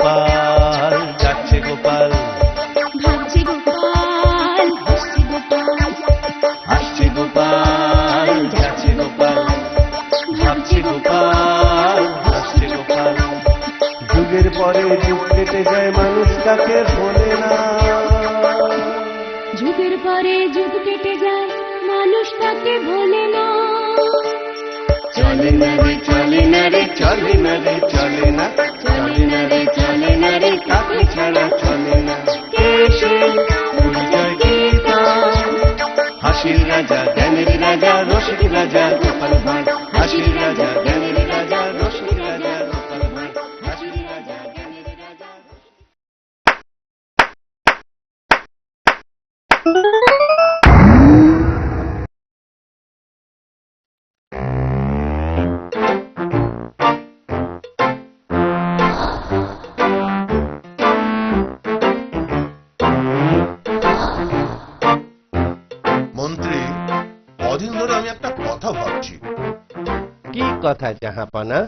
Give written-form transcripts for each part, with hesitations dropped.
গোপাল, যাচ্ছে গোপাল, ভাবছে গোপাল, হাসছে গোপাল, আসছে গোপাল, যাচ্ছে গোপাল, ভাবছে গোপাল, হাসছে গোপাল। যুগের পরে যুগ কেটে যায়, মানুষ তাকে ভোলে না। যুগের পরে যুগ কেটে যায়, মানুষ তাকে ভোলে না। চলে না রে, চলে না রে, চলে না রে, চলে না, চলে না রে, চলে না রে, তাকে ছাড়া চলে না। কে সে? পরিচয় গীতা, হাসির রাজা, জ্ঞানের রাজা, রসিক রাজা গোপাল ভাঁড়। হাসির রাজা, জ্ঞানের রাজা, রসিক রাজা গোপাল ভাঁড়। হাসির রাজা, জ্ঞানের রাজা। মন্ত্রী, কদিন ধরে আমি একটা কথা ভাবছি। কি কথা জাহাপনা?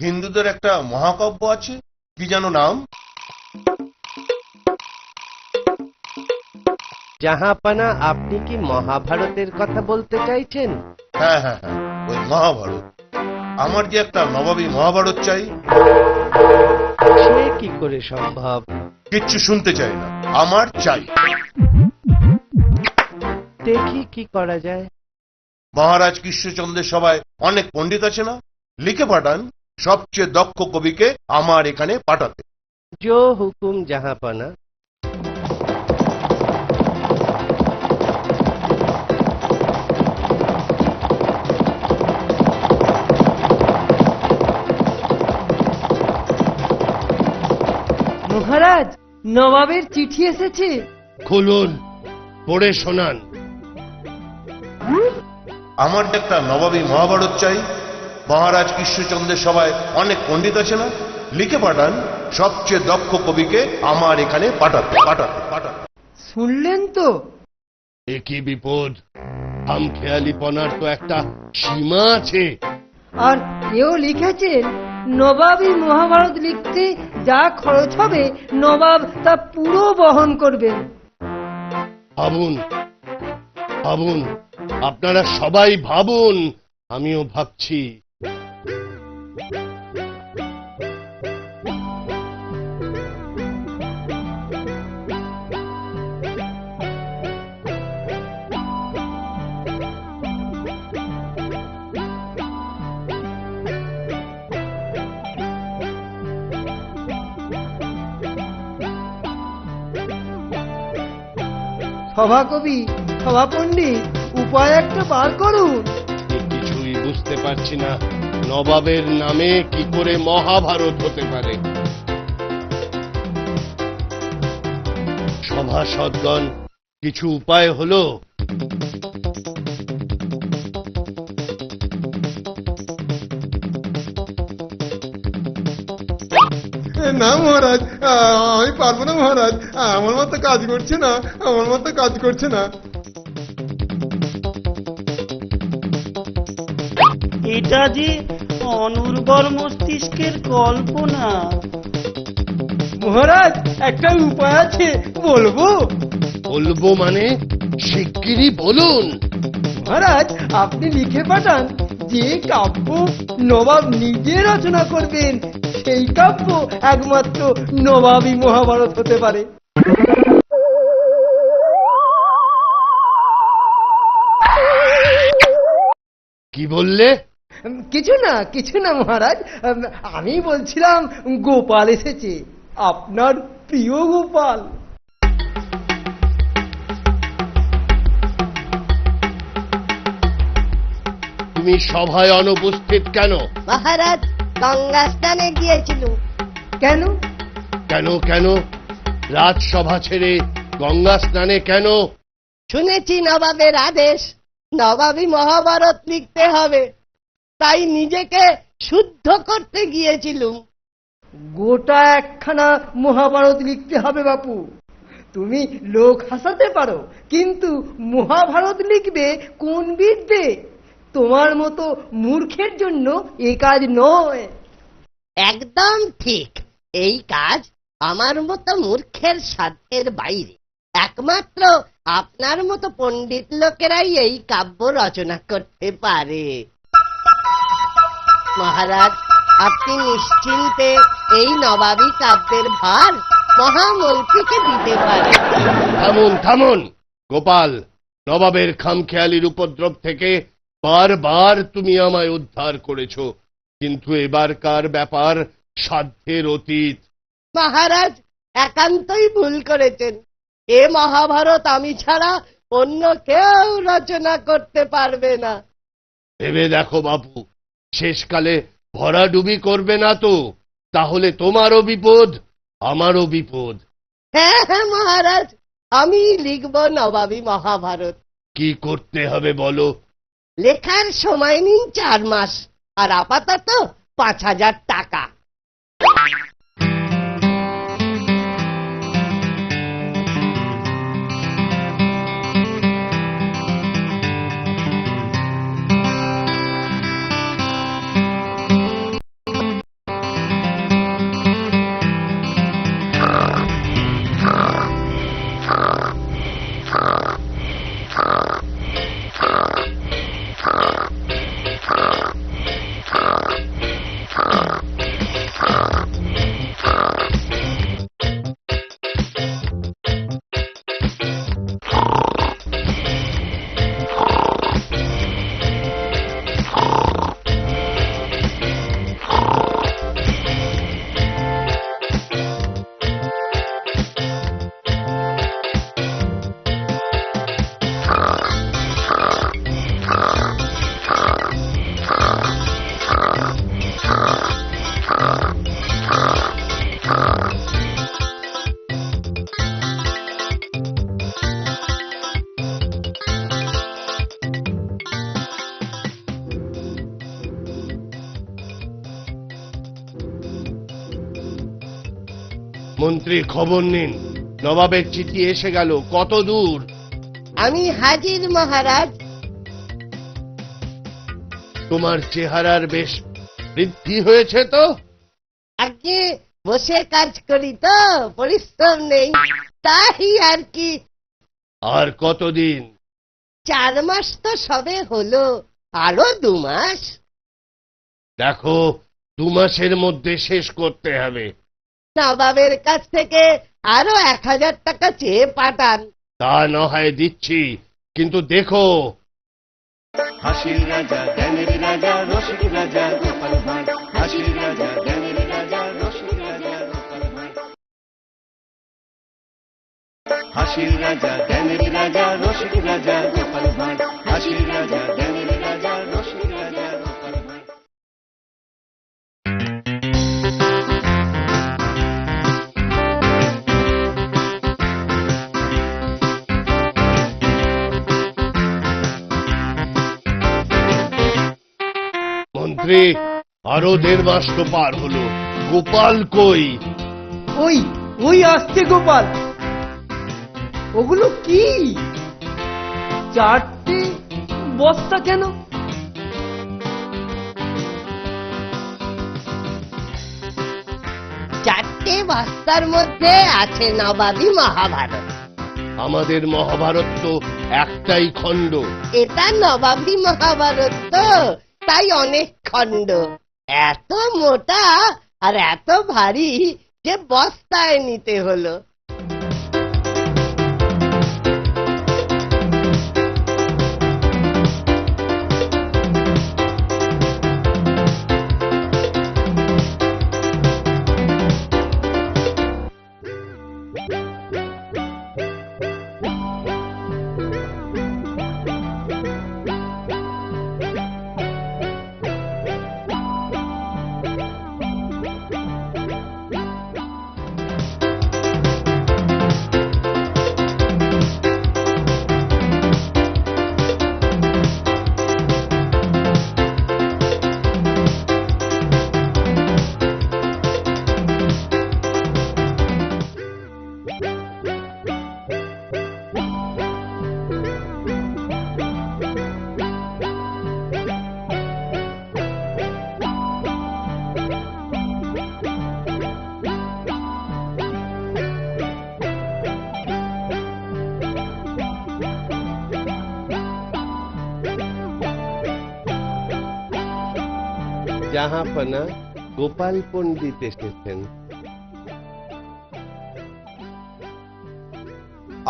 হিন্দুদের একটা মহাকাব্য আছে, কি যেন নাম? জাহাপনা, আপনি কি মহাভারতের কথা বলতে চাইছেন? হ্যাঁ হ্যাঁ হ্যাঁ, ওই মহাভারত। আমার যে একটা নবাবী মহাভারত চাই। সে কি করে সম্ভব? কিচ্ছু শুনতে চাই না, আমার চাই। দেখি কি করা যায়। মহারাজ কৃষ্ণচন্দ্রের সভায় অনেক পণ্ডিত আছে না, লিখে পাঠান সবচেয়ে দক্ষ কবিকে আমার এখানে পাঠাতে। জো হুকুম জাহাপনা। মহারাজ, নবাবের চিঠি এসেছে। খুলুন, পড়ে শোনান। আমার যে একটা নবাবী মহাভারত চাই। মহারাজ কৃষ্ণচন্দ্রের সভায় অনেক পণ্ডিত আছে না, লিখে পাঠান সবচেয়ে দক্ষ কবিকে আমার এখানে পাঠাতে পাঠাতে পাঠাতে। শুনলেন তো? এ কি বিপদ! খামখেয়ালিপনার তো একটা সীমা আছে। আর কেউ লিখেছেন, নবাবী মহাভারত লিখতে যা খরচ হবে নবাব তা পুরো বহন করবেন। ভাবুন, ভাবুন, আপনারা সবাই ভাবুন, আমিও ভাবছি। সভাকবি, সভাপণ্ডিত, উপায় একটা বার করুন। কিছুই বুঝতে পারছি না, নবাবের নামে কি করে মহাভারত হতে পারে। সভাসদগণ, কিছু উপায় হলো? না মহারাজ, আমি পারবো না মহারাজ। আমার মতো কাজ করছে না, আমার মতো কাজ করছে না। এটা যে অনুর্বর মস্তিষ্কের কল্পনা। মহারাজ, একটা উপায় আছে, বলবো? বলবো মানে? শিগগিরই বলুন। মহারাজ, আপনি লিখে পাঠান যে কাব্য নবাব নিজে রচনা করবেন, সেই কাব্য একমাত্র নবাবী মহাভারত হতে পারে। কি বললে? কিছু না মহারাজ, আমি বলছিলাম গোপাল এসেছে, আপনার প্রিয় গোপাল। তুমি সভায় অনুপস্থিত কেন? মহারাজ, গঙ্গা স্নানে গিয়েছিল। কেন? কেন কেন? রাজসভা ছেড়ে গঙ্গা স্নানে কেন? শুনেছি নবাবের আদেশ, নবাবী মহাভারত লিখতে হবে, তাই নিজেকে শুদ্ধ করতে গিয়েছিলুম। গোটা একখানা মহাভারত লিখতে হবে বাপু। তুমি লোক হাসাতে পারো, কিন্তু মহাভারত লিখবে কোন বিদ্যে? তোমার মতো মূর্খের জন্য এ কাজ নয়। একদম ঠিক, এই কাজ আমার মতো মূর্খের সাধ্যের বাইরে। একমাত্র আপনার মতো পণ্ডিত লোকেরাই এই কাব্য রচনা করতে পারে। মহারাজ, আপনি নিশ্চিন্তে এই নবাবী কাব্যের ভার মহামন্ত্রীকে দিতে পারেন। থামুন থামুন গোপাল, নবাবের খামখেয়ালির উপদ্রব থেকে বারবার তুমি আমায় উদ্ধার করেছ, কিন্তু এবারকার ব্যাপার সাধ্যের অতীত। মহারাজ একান্তই ভুল করেছেন। এ মহাভারত আমি ছাড়া অন্য কেউ রচনা করতে পারবে না। ভেবে দেখো বাপু, শেষকালে ভরাডুবি করবে না তো? তাহলে তোমারও বিপদ, আমারও বিপদ। হ্যাঁ হ্যাঁ মহারাজ, আমি লিখব নবাবী মহাভারত। কি করতে হবে বলো? লেখার সময় নিন 4 মাস, আর আপাতত 5,000 টাকা। মন্ত্রী, খবর নিন, নবাবের চিঠি এসে গেল। কত দূর? আমি হাজির মহারাজ। তোমার চেহারার বেশ বৃদ্ধি হয়েছে তো? আগে বসে কাজ করি তো, পরিশ্রম নেই, তাই আর কি। আর কতদিন? 4 মাস তো সবে হলো, আরো 2 মাস। দেখো, 2 মাসের মধ্যে শেষ করতে হবে। নবাবের কাছ থেকে আরো 1,000 টাকা চেয়ে পাঠান। তা না হয় দিচ্ছি, কিন্তু দেখো। হাসির রাজা, জ্ঞানের রাজা, রসিক রাজা, গোপাল ভাঁড়। হাসির রাজা, জ্ঞানের রাজা, রসিক রাজা, গোপাল ভাঁড়। হাসির রাজা, জ্ঞানের রাজা, রসিক রাজা, গোপাল ভাঁড়। হাসির রাজা, জ্ঞানের রাজা, রসিক রাজা, গোপাল ভাঁড়। মন্ত্রী, আরো 1.5 মাস তো পার হলো, গোপাল কই? ওই ওই আসছে গোপাল। ওগুলো কি? 4টে বস্তা কেন? চারটে বস্তার মধ্যে আছে নবাবী মহাভারত। আমাদের মহাভারত তো একটাই খণ্ড। এটা নবাবী মহাভারত তো, তাই অনেক খণ্ড। এত মোটা আর এত ভারী যে বস্তায় নিতে হলো। জাহাপনা গোপাল পণ্ডিত এসেছেন।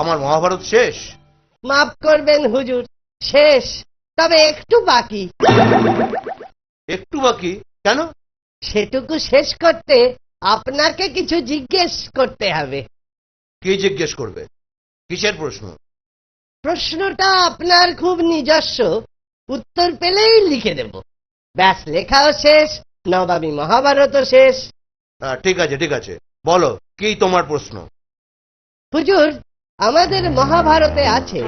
আমার মহাভারত শেষ? মাফ করবেন হুজুর, শেষ, তবে একটু বাকি। একটু বাকি? কেন? সেটুকু শেষ করতে আপনাকে কিছু জিজ্ঞেস করতে হবে। কি জিজ্ঞেস করবে? কিসের প্রশ্ন? প্রশ্নটা আপনার খুব নিজস্ব, উত্তর পেলেই লিখে দেব। ব্যাস, লেখাও শেষ, নবাবী মহাভারতও শেষ। ঠিক আছে ঠিক আছে, বলো কি তোমার প্রশ্ন? হুজুর, আমাদের মহাভারতে আছে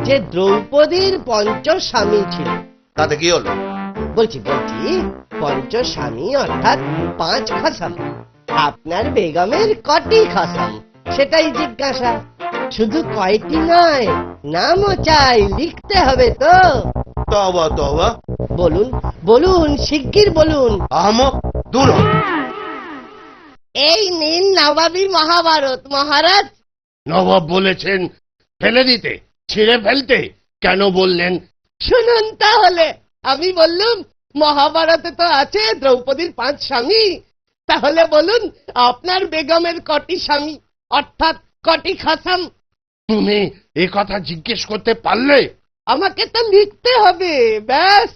যে দ্রৌপদীর পঞ্চস্বামী ছিল। তাতে কি হলো? বলছি পঞ্চস্বামী অর্থাৎ 5 খসম। আপনার বেগমের কটি খসম, সেটাই জিজ্ঞাসা। শুধু কয়টি নয়, নামও চাই, লিখতে হবে তো। তবা তবা, বলুন বলুন, শিগগির বলুন। আহমক, দূর হ। এই নিন নবাবী মহাভারত মহারাজ। নবাব বলেছেন ফেলে দিতে, ছিঁড়ে ফেলতে, কেন বললেন? শুনুন তাহলে, আমি বললুম মহাভারতে তো আছে দ্রৌপদীর 5 স্বামী, তাহলে বলুন আপনার বেগমের কটি স্বামী অর্থাৎ কটি খসম? তুমি এ কথা জিজ্ঞেস করতে পারলে? আমাকে তো লিখতে হবে, ব্যাস।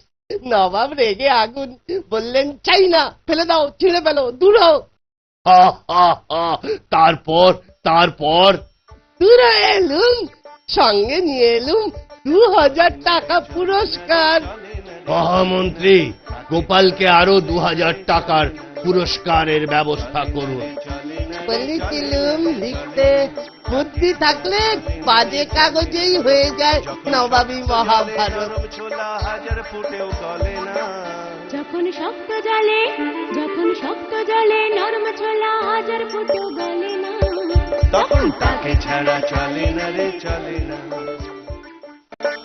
নবাব রেগে আগুন, বললেন চাই না, ফেলে দাও, ছিঁড়ে ফেলো, দূর হও। হা, হা, হা। তারপর তারপর দূর এলুম, সঙ্গে নিয়ে এলুম 2000 টাকা পুরস্কার। মহামন্ত্রী, গোপালকে আরো 2000 টাকার পুরস্কারের ব্যবস্থা করুন। বলেছিলুম লিখতে, বুদ্ধি থাকলে বাজে কাগজেই হয়ে যায় নবাবী মহাভারত। যখন শক্ত জলে নরম ছোলা হাজার ফুটো গলে না, তখন তাকে ছাড়া চলে না রে, চলে না।